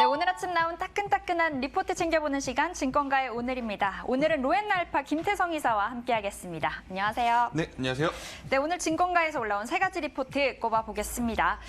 오늘 아침 나온 따끈따끈한 리포트 챙겨보는 시간 증권가의 오늘입니다. 오늘은 로엔나알파 김태성 이사와 함께하겠습니다. 안녕하세요. 네, 안녕하세요. 네, 오늘 증권가에서 올라온 세 가지 리포트 꼽아보겠습니다.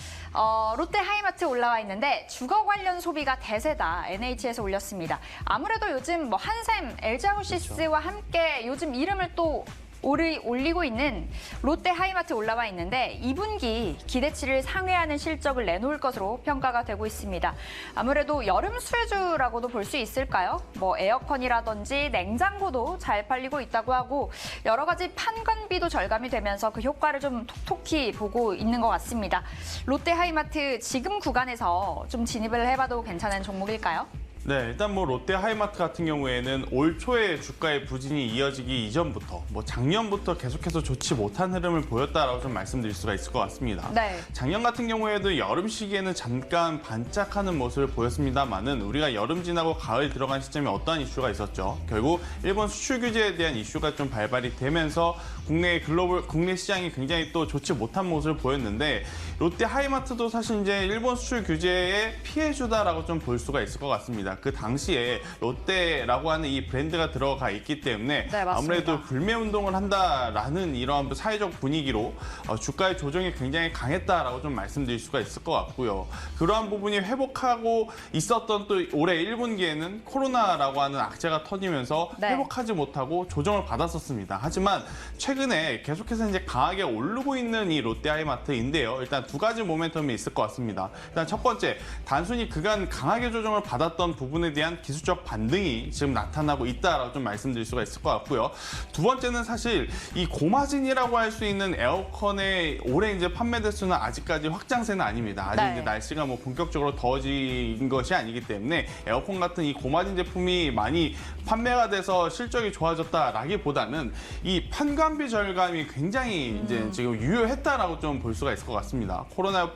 롯데 하이마트 올라와 있는데 주거 관련 소비가 대세다. NH에서 올렸습니다. 아무래도 요즘 뭐 한샘, LG하우시스와 함께 요즘 이름을 또 올리고 있는 롯데 하이마트 올라와 있는데 2분기 기대치를 상회하는 실적을 내놓을 것으로 평가가 되고 있습니다. 아무래도 여름 수혜주라고도 볼 수 있을까요? 뭐 에어컨이라든지 냉장고도 잘 팔리고 있다고 하고 여러 가지 판관비도 절감이 되면서 그 효과를 좀 톡톡히 보고 있는 것 같습니다. 롯데 하이마트 지금 구간에서 좀 진입을 해봐도 괜찮은 종목일까요? 네, 일단 뭐 롯데 하이마트 같은 경우에는 올 초에 주가의 부진이 이어지기 이전부터 뭐 작년부터 계속해서 좋지 못한 흐름을 보였다라고 좀 말씀드릴 수가 있을 것 같습니다. 네. 작년 같은 경우에도 여름 시기에는 잠깐 반짝하는 모습을 보였습니다만은 우리가 여름 지나고 가을 들어간 시점에 어떠한 이슈가 있었죠. 결국 일본 수출 규제에 대한 이슈가 좀 발발이 되면서 국내 시장이 굉장히 또 좋지 못한 모습을 보였는데 롯데 하이마트도 사실 이제 일본 수출 규제의 피해주다라고 좀 볼 수가 있을 것 같습니다. 그 당시에 롯데라고 하는 이 브랜드가 들어가 있기 때문에 네, 아무래도 불매 운동을 한다라는 이러한 사회적 분위기로 주가의 조정이 굉장히 강했다라고 좀 말씀드릴 수가 있을 것 같고요. 그러한 부분이 회복하고 있었던 또 올해 1분기에는 코로나라고 하는 악재가 터지면서 네. 회복하지 못하고 조정을 받았었습니다. 하지만 최근에 계속해서 이제 강하게 오르고 있는 이 롯데 하이마트인데요. 일단 두 가지 모멘텀이 있을 것 같습니다. 일단 첫 번째, 단순히 그간 강하게 조정을 받았던 부분에 대한 기술적 반등이 지금 나타나고 있다라고 좀 말씀드릴 수가 있을 것 같고요. 두 번째는 사실 이 고마진이라고 할 수 있는 에어컨의 올해 이제 판매 대수는 아직까지 확장세는 아닙니다. 아직 네. 이제 날씨가 뭐 본격적으로 더워진 것이 아니기 때문에 에어컨 같은 이 고마진 제품이 많이 판매가 돼서 실적이 좋아졌다라기보다는 이 판관비 절감이 굉장히 이제 지금 유효했다라고 좀 볼 수가 있을 것 같습니다.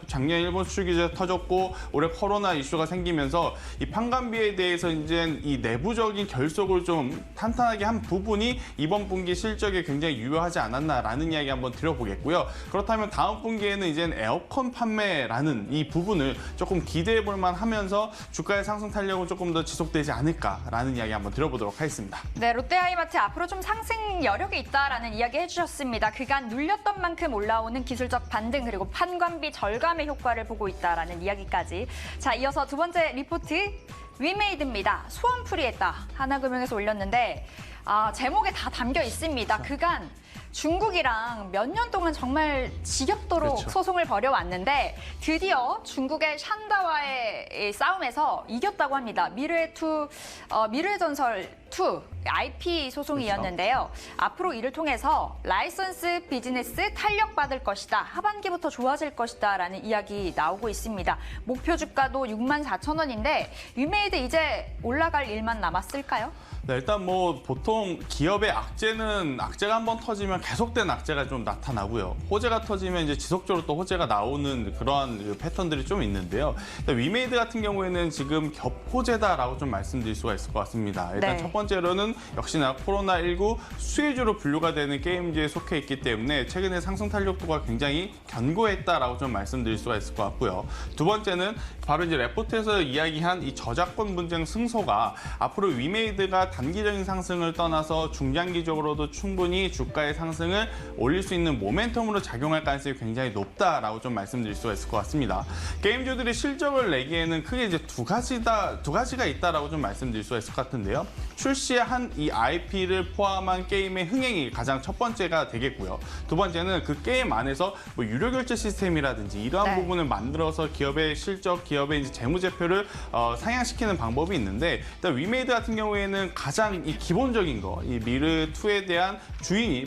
작년 일본 수출 규제 터졌고 올해 코로나 이슈가 생기면서 이 판관비에 대해서 이제 이 내부적인 결속을 좀 탄탄하게 한 부분이 이번 분기 실적에 굉장히 유효하지 않았나라는 이야기 한번 드려보겠고요. 그렇다면 다음 분기에는 이제 에어컨 판매라는 이 부분을 조금 기대해 볼 만하면서 주가의 상승 탄력은 조금 더 지속되지 않을까라는 이야기 한번 드려보도록 하겠습니다. 네, 롯데 하이마트 앞으로 좀 상승 여력이 있다라는 이야기 해주셨습니다. 그간 눌렸던 만큼 올라오는 기술적 반등 그리고 판관비 절감의 효과를 보고 있다라는 이야기까지. 자, 이어서 두 번째 리포트 위메이드입니다. 소원풀이했다. 하나금융에서 올렸는데 제목에 다 담겨 있습니다. 그간 중국이랑 몇 년 동안 정말 지겹도록 그렇죠. 소송을 벌여왔는데 드디어 중국의 샨다와의 싸움에서 이겼다고 합니다. 미르의 전설 2 IP 소송이었는데요. 그렇죠. 앞으로 이를 통해서 라이선스 비즈니스 탄력받을 것이다. 하반기부터 좋아질 것이다. 라는 이야기 나오고 있습니다. 목표 주가도 64,000원인데 위메이드 이제 올라갈 일만 남았을까요? 네, 일단 뭐 보통 기업의 악재가 한번 터지면 계속된 악재가 좀 나타나고요. 호재가 터지면 이제 지속적으로 또 호재가 나오는 그러한 패턴들이 좀 있는데요. 일단 위메이드 같은 경우에는 지금 겹호재다라고 좀 말씀드릴 수가 있을 것 같습니다. 일단 네. 첫 번째로는 역시나 코로나19 수혜주로 분류가 되는 게임즈에 속해 있기 때문에 최근에 상승 탄력도가 굉장히 견고했다라고 좀 말씀드릴 수가 있을 것 같고요. 두 번째는 바로 이제 레포트에서 이야기한 이 저작권 분쟁 승소가 앞으로 위메이드가 단기적인 상승을 떠나서 중장기적으로도 충분히 주가의 상승을 올릴 수 있는 모멘텀으로 작용할 가능성이 굉장히 높다라고 좀 말씀드릴 수가 있을 것 같습니다. 게임주들이 실적을 내기에는 크게 이제 두 가지가 있다라고 좀 말씀드릴 수가 있을 것 같은데요. 출시한 이 IP를 포함한 게임의 흥행이 가장 첫 번째가 되겠고요. 두 번째는 그 게임 안에서 뭐 유료 결제 시스템이라든지 이러한 네. 부분을 만들어서 기업의 실적, 기업의 이제 재무제표를 상향시키는 방법이 있는데 일단 위메이드 같은 경우에는 가장 이 기본적인 거, 이 미르2에 대한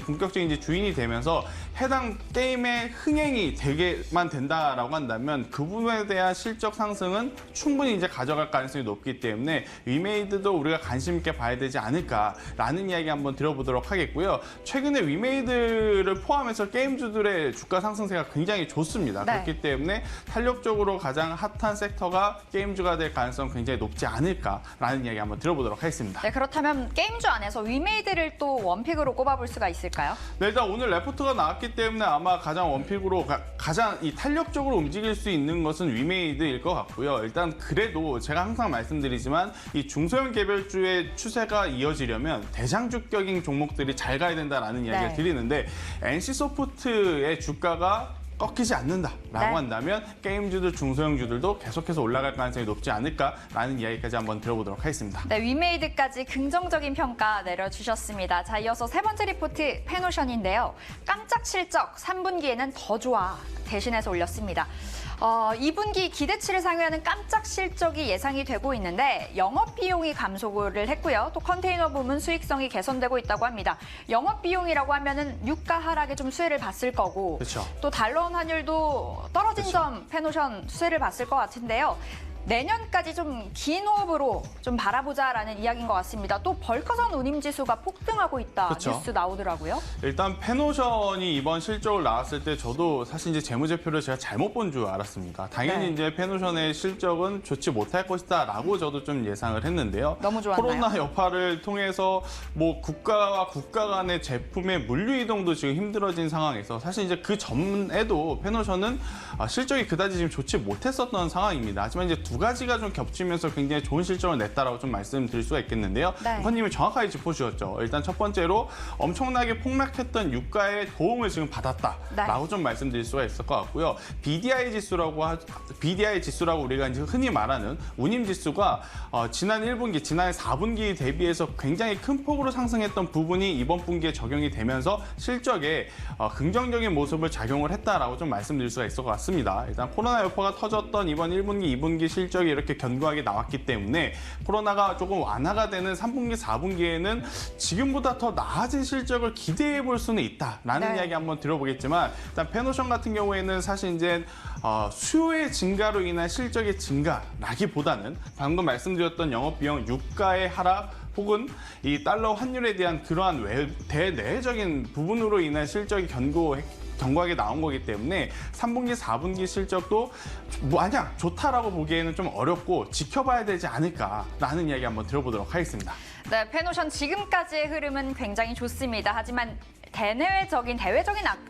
본격적인 이제 주인이 되면서 해당 게임의 흥행이 되게만 된다라고 한다면 그 부분에 대한 실적 상승은 충분히 이제 가져갈 가능성이 높기 때문에 위메이드도 우리가 관심 있게 봐야 되지 않을까. 않을까라는 이야기 한번 들어보도록 하겠고요. 최근에 위메이드를 포함해서 게임주들의 주가 상승세가 굉장히 좋습니다. 네. 그렇기 때문에 탄력적으로 가장 핫한 섹터가 게임주가 될 가능성 굉장히 높지 않을까라는 이야기 한번 들어보도록 하겠습니다. 네, 그렇다면 게임주 안에서 위메이드를 또 원픽으로 꼽아볼 수가 있을까요? 네, 일단 오늘 레포트가 나왔기 때문에 아마 가장 원픽으로 가장 이 탄력적으로 움직일 수 있는 것은 위메이드일 것 같고요. 일단 그래도 제가 항상 말씀드리지만 이 중소형 개별주의 추세가 이어지려면 대장주격인 종목들이 잘 가야 된다라는 이야기를 네. 드리는데 NC소프트의 주가가 꺾이지 않는다라고 네. 한다면 게임주들, 중소형주들도 계속해서 올라갈 가능성이 높지 않을까라는 이야기까지 한번 들어보도록 하겠습니다. 네, 위메이드까지 긍정적인 평가 내려주셨습니다. 자, 이어서 세 번째 리포트 페노션인데요. 깜짝 실적 3분기에는 더 좋아 대신해서 올렸습니다. 2분기 기대치를 상회하는 깜짝 실적이 예상이 되고 있는데 영업 비용이 감소를 했고요. 또 컨테이너 부문 수익성이 개선되고 있다고 합니다. 영업 비용이라고 하면은 유가 하락에 좀 수혜를 봤을 거고, 그렇죠. 또 달러 원 환율도 떨어진 그렇죠. 점 페노션 수혜를 봤을 것 같은데요. 내년까지 좀 긴 호흡으로 좀 바라보자라는 이야기인 것 같습니다. 또 벌커선 운임지수가 폭등하고 있다 그렇죠. 뉴스 나오더라고요. 일단 페노션이 이번 실적을 나왔을 때 저도 사실 이제 재무제표를 제가 잘못 본 줄 알았습니다. 당연히 네. 이제 페노션의 실적은 좋지 못할 것이다라고 저도 좀 예상을 했는데요. 너무 좋았나요? 코로나 여파를 통해서 뭐 국가와 국가 간의 제품의 물류 이동도 지금 힘들어진 상황에서 사실 이제 그 전에도 페노션은 실적이 그다지 지금 좋지 못했었던 상황입니다. 하지만 이제 두 가지가 좀 겹치면서 굉장히 좋은 실적을 냈다라고 좀 말씀드릴 수가 있겠는데요. 네. 후보님이 정확하게 짚어주셨죠. 일단 첫 번째로 엄청나게 폭락했던 유가의 도움을 지금 받았다라고 네. 좀 말씀드릴 수가 있을 것 같고요. BDI 지수라고 우리가 이제 흔히 말하는 운임 지수가 지난 1분기, 지난 4분기 대비해서 굉장히 큰 폭으로 상승했던 부분이 이번 분기에 적용이 되면서 실적에 긍정적인 모습을 작용을 했다라고 좀 말씀드릴 수가 있을 것 같습니다. 일단 코로나 여파가 터졌던 이번 1분기, 2분기 실적이 이렇게 견고하게 나왔기 때문에 코로나가 조금 완화가 되는 3분기, 4분기에는 지금보다 더 나아진 실적을 기대해 볼 수는 있다라는 네. 이야기 한번 들어보겠지만 일단 페노션 같은 경우에는 사실 이제 수요의 증가로 인한 실적의 증가라기보다는 방금 말씀드렸던 영업비용, 유가의 하락 혹은 이 달러 환율에 대한 그러한 대내적인 부분으로 인한 실적이 견고하게 나온 거기 때문에 3분기, 4분기 실적도 마냥 좋다라고 보기에는 좀 어렵고 지켜봐야 되지 않을까라는 이야기 한번 들어보도록 하겠습니다. 네, 페노션 지금까지의 흐름은 굉장히 좋습니다. 하지만 대외적인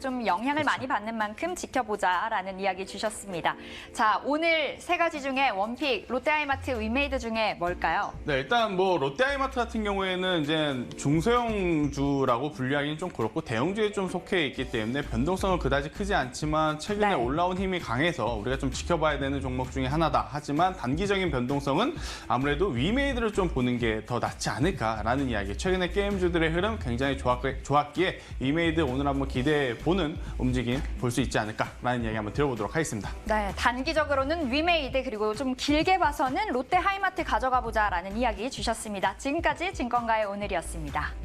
좀 영향을 많이 받는 만큼 지켜보자라는 이야기 주셨습니다. 자, 오늘 세 가지 중에 원픽, 롯데하이마트, 위메이드 중에 뭘까요? 네, 일단 뭐 롯데하이마트 같은 경우에는 이제 중소형주라고 분류하기는 좀 그렇고 대형주에 좀 속해 있기 때문에 변동성은 그다지 크지 않지만 최근에 네. 올라온 힘이 강해서 우리가 좀 지켜봐야 되는 종목 중에 하나다. 하지만 단기적인 변동성은 아무래도 위메이드를 좀 보는 게 더 낫지 않을까라는 이야기. 최근에 게임주들의 흐름 굉장히 좋았기에 위메이드 오늘 한번 기대해 보는 움직임 볼 수 있지 않을까라는 이야기 한번 들어보도록 하겠습니다. 네, 단기적으로는 위메이드 그리고 좀 길게 봐서는 롯데하이마트 가져가 보자라는 이야기 주셨습니다. 지금까지 증권가의 오늘이었습니다.